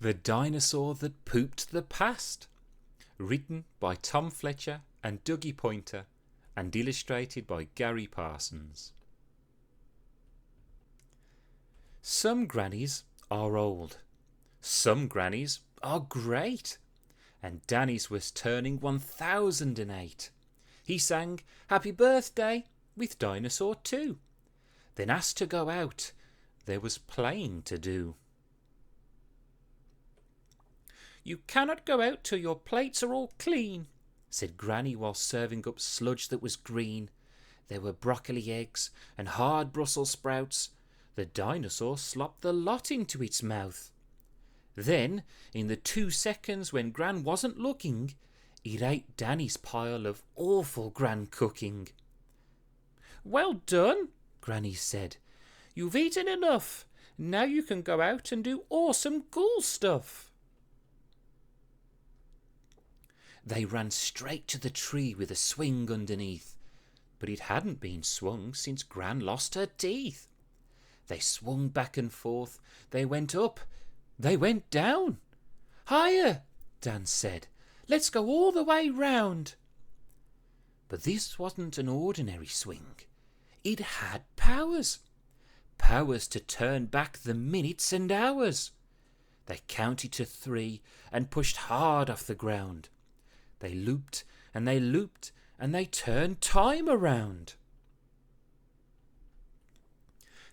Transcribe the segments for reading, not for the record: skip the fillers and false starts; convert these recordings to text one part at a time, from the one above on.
The Dinosaur That Pooped the Past, written by Tom Fletcher and Dougie Poynter and illustrated by Garry Parsons. Some grannies are old, some grannies are great, and Danny's was turning 1008. He sang Happy Birthday with Dinosaur too, then asked to go out. There was playing to do. You cannot go out till your plates are all clean, said Granny while serving up sludge that was green. There were broccoli eggs and hard Brussels sprouts. The dinosaur slopped the lot into its mouth. Then, in the 2 seconds when Gran wasn't looking, it ate Danny's pile of awful Gran cooking. Well done, Granny said. You've eaten enough. Now you can go out and do awesome cool stuff. They ran straight to the tree with a swing underneath, but it hadn't been swung since Gran lost her teeth. They swung back and forth, they went up, they went down. Higher, Dan said, let's go all the way round. But this wasn't an ordinary swing. It had powers. Powers to turn back the minutes and hours. They counted to 3 and pushed hard off the ground. They looped and they looped and they turned time around.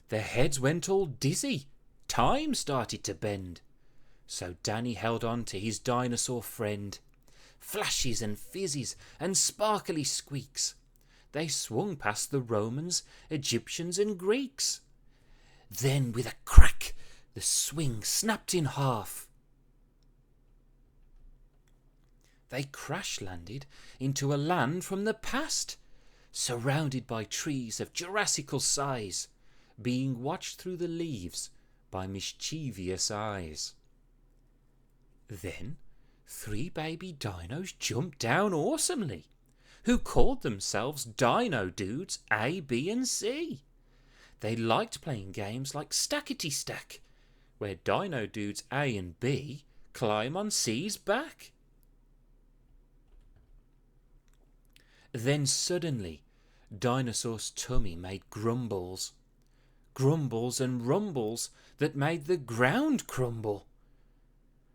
Their heads went all dizzy. Time started to bend. So Danny held on to his dinosaur friend. Flashes and fizzes and sparkly squeaks. They swung past the Romans, Egyptians and Greeks. Then with a crack, the swing snapped in half. They crash-landed into a land from the past, surrounded by trees of Jurassical size, being watched through the leaves by mischievous eyes. Then 3 baby dinos jumped down awesomely, who called themselves Dino Dudes A, B and C. They liked playing games like Stackety Stack, where Dino Dudes A and B climb on C's back. Then suddenly, Dinosaur's tummy made grumbles. Grumbles and rumbles that made the ground crumble.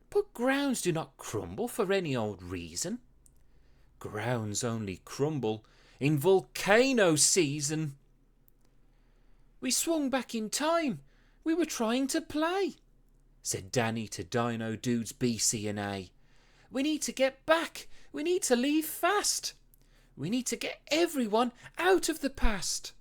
But grounds do not crumble for any old reason. Grounds only crumble in volcano season. We swung back in time. We were trying to play, said Danny to Dino Dudes B, C and A. We need to get back. We need to leave fast. We need to get everyone out of the past.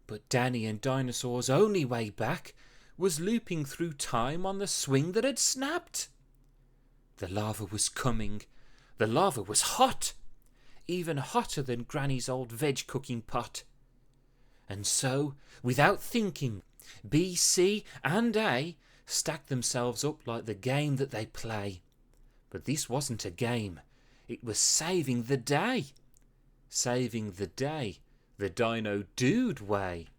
But Danny and Dinosaur's only way back was looping through time on the swing that had snapped. The lava was coming. The lava was hot, even hotter than Granny's old veg cooking pot. And so, without thinking, B, C and A stacked themselves up like the game that they play. But this wasn't a game. It was saving the day. Saving the day the Dino Dude way.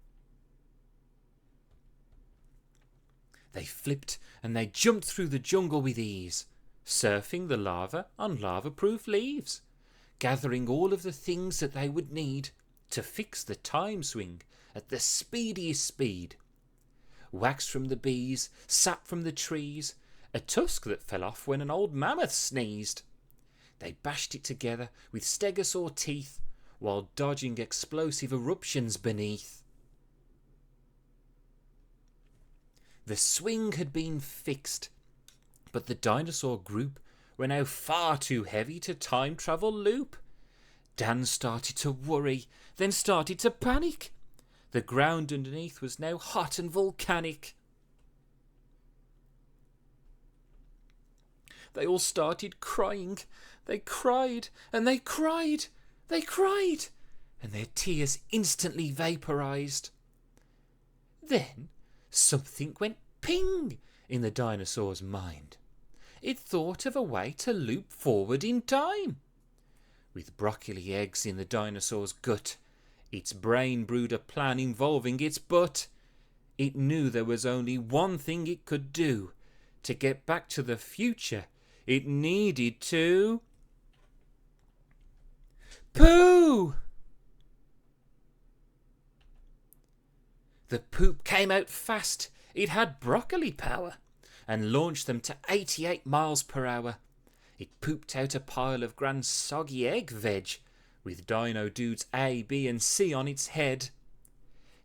They flipped and they jumped through the jungle with ease, surfing the lava on lava-proof leaves, gathering all of the things that they would need to fix the time swing at the speediest speed. Wax from the bees, sap from the trees, a tusk that fell off when an old mammoth sneezed. They bashed it together with stegosaur teeth while dodging explosive eruptions beneath. The swing had been fixed, but the dinosaur group were now far too heavy to time travel loop. Dan started to worry, then started to panic. The ground underneath was now hot and volcanic. They all started crying. They cried and they cried. They cried, and their tears instantly vaporized. Then something went ping in the dinosaur's mind. It thought of a way to loop forward in time. With broccoli eggs in the dinosaur's gut, its brain brewed a plan involving its butt. It knew there was only one thing it could do. To get back to the future, it needed to poo! The poop came out fast. It had broccoli power and launched them to 88 miles per hour. It pooped out a pile of grand soggy egg veg with Dino Dudes A, B and C on its head.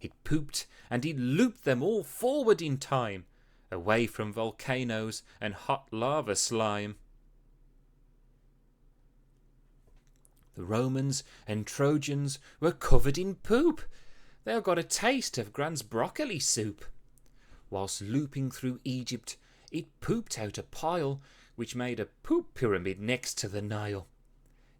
It pooped and it looped them all forward in time, away from volcanoes and hot lava slime. The Romans and Trojans were covered in poop. They all got a taste of Gran's broccoli soup. Whilst looping through Egypt, it pooped out a pile which made a poop pyramid next to the Nile.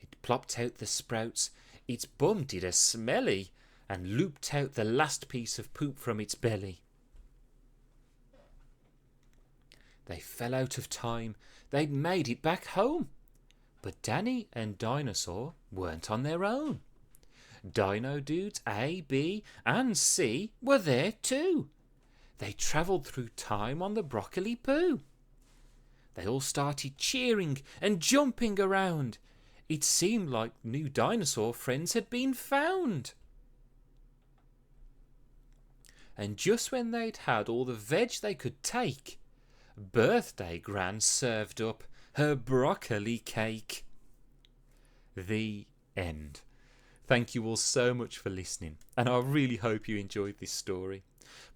It plopped out the sprouts, its bum did a smelly, and looped out the last piece of poop from its belly. They fell out of time, they'd made it back home. But Danny and Dinosaur weren't on their own. Dino Dudes A, B and C were there too. They travelled through time on the broccoli poo. They all started cheering and jumping around. It seemed like new dinosaur friends had been found. And just when they'd had all the veg they could take, Birthday Gran served up her broccoli cake. The end. Thank you all so much for listening, and I really hope you enjoyed this story.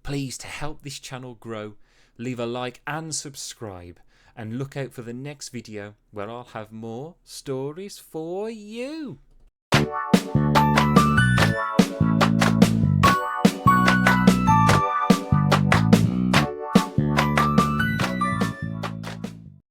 Please, to help this channel grow, leave a like and subscribe, and look out for the next video where I'll have more stories for you.